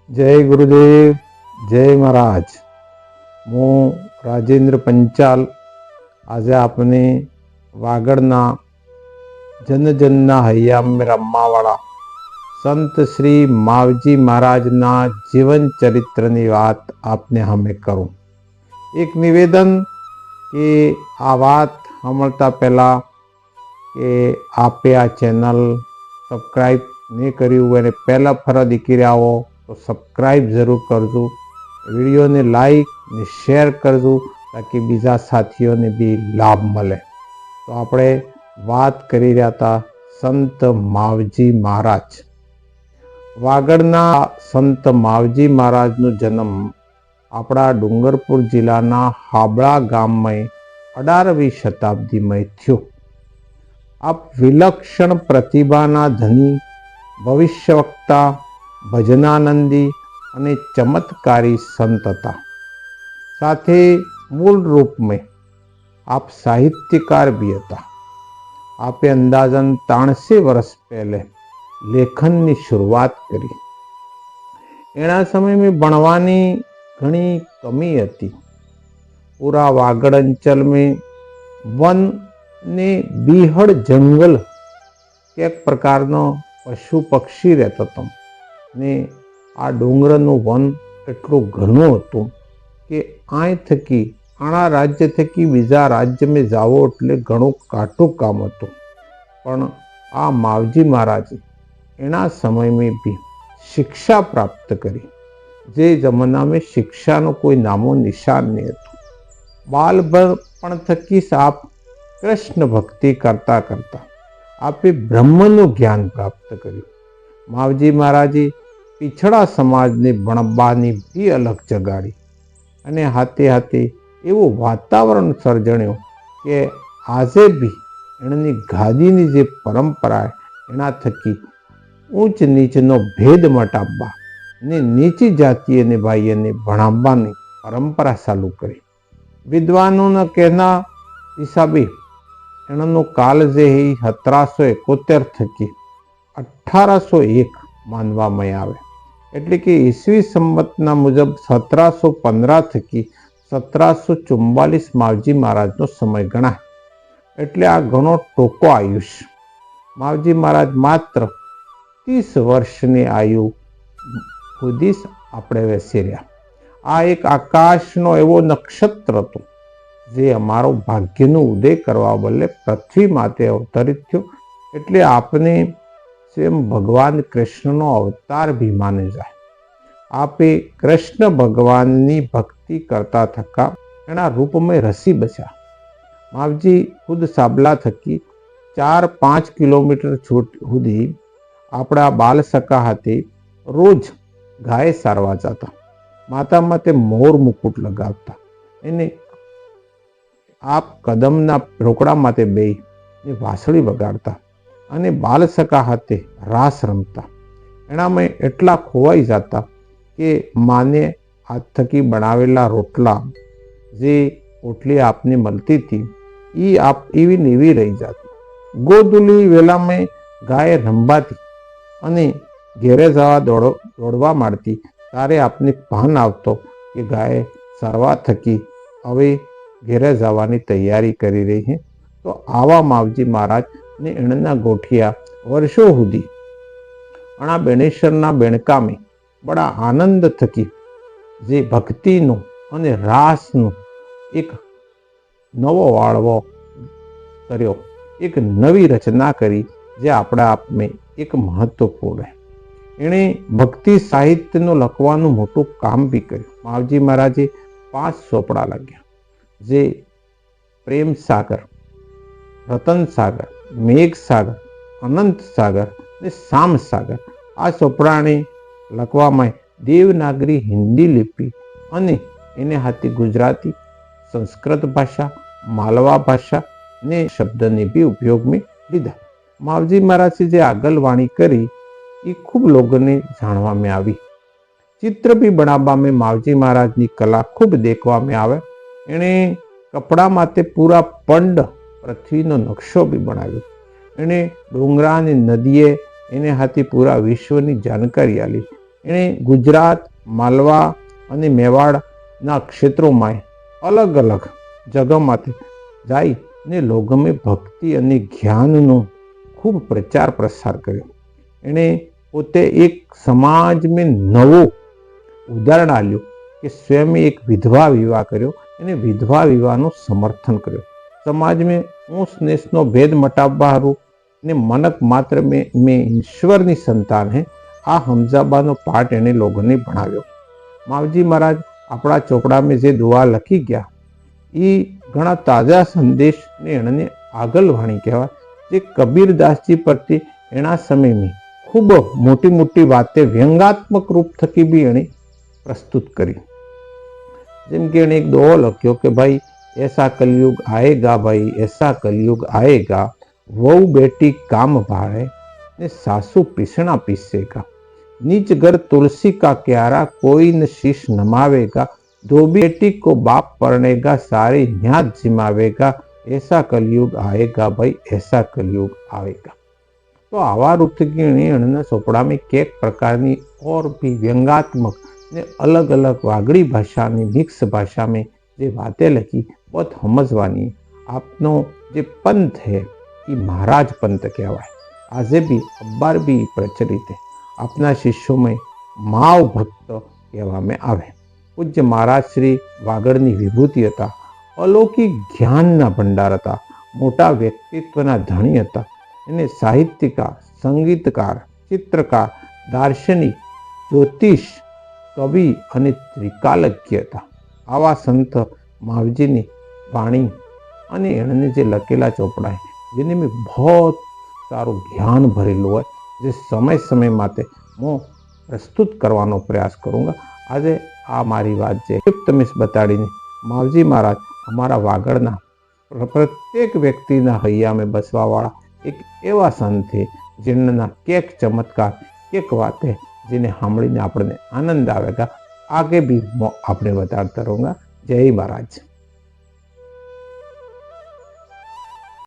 જય ગુરુદેવ, જય મહારાજ. હું રાજેન્દ્ર પંચાલ આજે આપને વાગડના જનજનના હૈયામાં રમવાવાળા સંત શ્રી માવજી મહારાજના જીવન ચરિત્રની વાત આપને હમે કરું. એક નિવેદન કે આ વાત સાંભળતા પહેલાં કે આપે આ ચેનલ સબસ્ક્રાઈબ નહીં કર્યું હોય અને પહેલાં ફરજ દીકી રહ્યા હો તો સબસ્ક્રાઈબ જરૂર કરજો, વિડીયોને લાઈક ને શેર કરજો તાકી બીજા સાથીઓને બી લાભ મળે. તો આપણે વાત કરી રહ્યા હતા સંત માવજી મહારાજ. વાગડના સંત માવજી મહારાજનો જન્મ આપણા ડુંગરપુર જિલ્લાના હાબળા ગામમાં 18મી શતાબ્દીમાં થયો. આપ વિલક્ષણ પ્રતિભાના ધની, ભવિષ્યવક્તા, ભજનાનંદી અને ચમત્કારી સંત હતા. સાથે મૂળ રૂપમાં આપ સાહિત્યકાર બી હતા. આપે અંદાજન 300 વર્ષ પહેલે લેખનની શરૂઆત કરી. એના સમયમાં ભણવાની ઘણી કમી હતી. પૂરા વાગડ અંચલમાં વન ને બીહડ જંગલ એક પ્રકારનો પશુ પક્ષી રહેતો હતો ને આ ડુંગરનું વન એટલું ઘણું હતું કે અહીં થકી આણા રાજ્ય થકી બીજા રાજ્યમાં જાવો એટલે ઘણું કાઠું કામ હતું. પણ આ માવજી મહારાજે એના સમયમાં બી શિક્ષા પ્રાપ્ત કરી. જે જમાનામાં શિક્ષાનો કોઈ નામો નિશાન નહીં હતું. બાલપણ થકી આપ કૃષ્ણ ભક્તિ કરતા કરતા આપે બ્રહ્મનું જ્ઞાન પ્રાપ્ત કર્યું. માવજી મહારાજે પીછડા સમાજને ભણવાની બી અલગ જગાડી અને હાથે હાથે એવું વાતાવરણ સર્જણ્યું કે આજે બી એની ગાદીની જે પરંપરા એના થકી ઊંચ નીચનો ભેદ મટાવવા ને નીચી જાતિઓને ભાઈઓને ભણાવવાની પરંપરા ચાલુ કરી. વિદ્વાનોના કહેના હિસાબે એનો કાલ જે 1771 થકી 1801 માનવામાં આવે, એટલે કે ઈસવી સંવતના મુજબ 1715 થકી 1744 માવજી મહારાજનો સમય ગણાય. એટલે આ ઘણો ટૂંકો આયુષ્ય. માવજી મહારાજ માત્ર 30 વર્ષની આયુ સુધી આપણે બેસી રહ્યા. આ એક આકાશનો એવો નક્ષત્ર હતો જે અમારો ભાગ્યનો ઉદય કરવા બદલે પૃથ્વી માતે અવતરિત થયો. એટલે આપને સ્વયં ભગવાન કૃષ્ણનો અવતાર બી માને જાય. આપે કૃષ્ણ ભગવાનની ભક્તિ કરતા થકા એના રૂપમાં રસી બચ્યા. માવજી ખુદ સાબલા થકી 4-5 કિલોમીટર સુધી આપણા બાલ સખા હાથે રોજ ગાય સારવા જતા. માતા માતે મોર મુકુટ લગાવતા. એને આપ કદમના રોકડા માતે બેઈ ને વાંસળી વગાડતા અને બાલ સખા હાથે રાસ રમતા. એનામાં એટલા ખોવાઈ જતા કે માને હાથ થકી બનાવેલા રોટલા જે ઓટલી આપને મળતી હતી એ આપ એવી નેવી રહી જતી. ગોદુલી વેલામાં ગાય રંબાતી અને ઘેરે જવા દોડવા માંડતી. ત્યારે આપને ભાન આવતો કે ગાય સરવા થકી હવે ઘેરે જવાની તૈયારી કરી રહી છે. તો આવા માવજી મહારાજ ને એણના ગોઠિયા વર્ષો સુધી અણા બેણેશ્વરના બેણકામે બડા આનંદ થકી જે ભક્તિનો અને રાસનો એક નવો વાળવો કર્યો, એક નવી રચના કરી જે આપણા આપમાં એક મહત્વપૂર્ણ. એણે ભક્તિ સાહિત્યનું લખવાનું મોટું કામ બી કર્યું. માવજી મહારાજે 5 ચોપડા લખ્યા જે પ્રેમ સાગર, રતન સાગર, મેઘ સાગર, અનંત સાગર ને શામ સાગર. આ ચોપડાને લખવામાં દેવનાગરી હિન્દી લિપિ અને એને હાથે ગુજરાતી, સંસ્કૃત ભાષા, માલવા ભાષા ને શબ્દને બી ઉપયોગમાં લીધા. માવજી મહારાજે જે આગળવાણી કરી એ ખૂબ લોકોને જાણવામાં આવી. ચિત્ર બી બનાવવામાં માવજી મહારાજની કલા ખૂબ દેખવામાં આવે. એણે કપડા માટે પૂરા પંડ પૃથ્વીનો નકશો બી બનાવ્યો. એણે ડુંગરા અને નદીએ એને હાથી પૂરા વિશ્વની જાણકારી આલી. એણે ગુજરાત, માલવા અને મેવાડના ક્ષેત્રોમાં અલગ અલગ જગામાંથી જાય ને લોકોમાં ભક્તિ અને જ્ઞાનનો ખૂબ પ્રચાર પ્રસાર કર્યો. એણે પોતે એક સમાજમાં નવો ઉદાહરણ આપ્યું કે સ્વયં એક વિધવા વિવાહ કર્યો અને વિધવા વિવાહનું સમર્થન કર્યું. સમાજમાં ઊંચ નીચનો ભેદ મટાવવાનું ને મનક માત્ર મેં ઈશ્વરની સંતાન હે આ હમજાબાનો પાઠ એને લોકોને ભણાવ્યો. માવજી મહારાજ આપણા ચોપડામાં જે દુઆ લખી ગયા એ ઘણા તાજા સંદેશને એણે આગળ વાણી કહેવાય, જે કબીરદાસજી પરથી એના સમયમાં ખૂબ મોટી મોટી વાતે વ્યંગાત્મક રૂપ થકી બી એણે પ્રસ્તુત કરી. જેમ કે એણે એક દોહો લખ્યો કે ભાઈ ऐसा कलयुग आएगा भाई, ऐसा कलयुग आएगा, वहू बेटी काम भाड़े ने सासू पीसना पीसेगा, नीच घर तुलसी का क्यारा कोई न शीश नमावेगा, धोबी बेटी को बाप पड़नेगा सारी न्याज जिमावेगा, ऐसा कलयुग आएगा भाई, ऐसा कलयुग आएगा. तो आवा रूपकी ચોપડા में કેક પ્રકારની और भी व्यंगात्मक ने अलग अलग वागड़ी भाषा में मिक्स भाषा में જે વાતે લખી बहुत સમજવાની. આપનો જે પંથ है એ મહારાજ પંથ કહેવાય. આજે બી અબ્બાર બી પ્રચલિત है. આપના શિષ્યોમાં માવ ભક્ત કહેવામાં આવે. પૂજ્ય મહારાજ શ્રી વાગડની વિભૂતિ હતા. અલૌકિક જ્ઞાનના ભંડાર હતા. મોટા વ્યક્તિત્વના ધણી હતા. એને સાહિત્યકાર, સંગીતકાર, ચિત્રકાર, દાર્શનિક, જ્યોતિષ, કવિ અને ત્રિકાલજ્ઞ હતા. આવા સંત માવજીની વાણી અને એણે જે લખેલા ચોપડા જેને મેં બહુ સારું જ્ઞાન ભરેલું હોય, જે સમય સમય માટે હું પ્રસ્તુત કરવાનો પ્રયાસ કरूँगा. આજે આ મારી વાત છે તમે બતાડીને માવજી મહારાજ અમારા વાગડના પ્રત્યેક વ્યક્તિના હૈયામાં બસવાવાળા એક એવા સંત છે જેમના કેક ચમત્કાર, કેક વાતે જેને સાંભળીને આપણને આનંદ આવેગા. आगे भी आपने बताता रहूँगा. जय महाराज.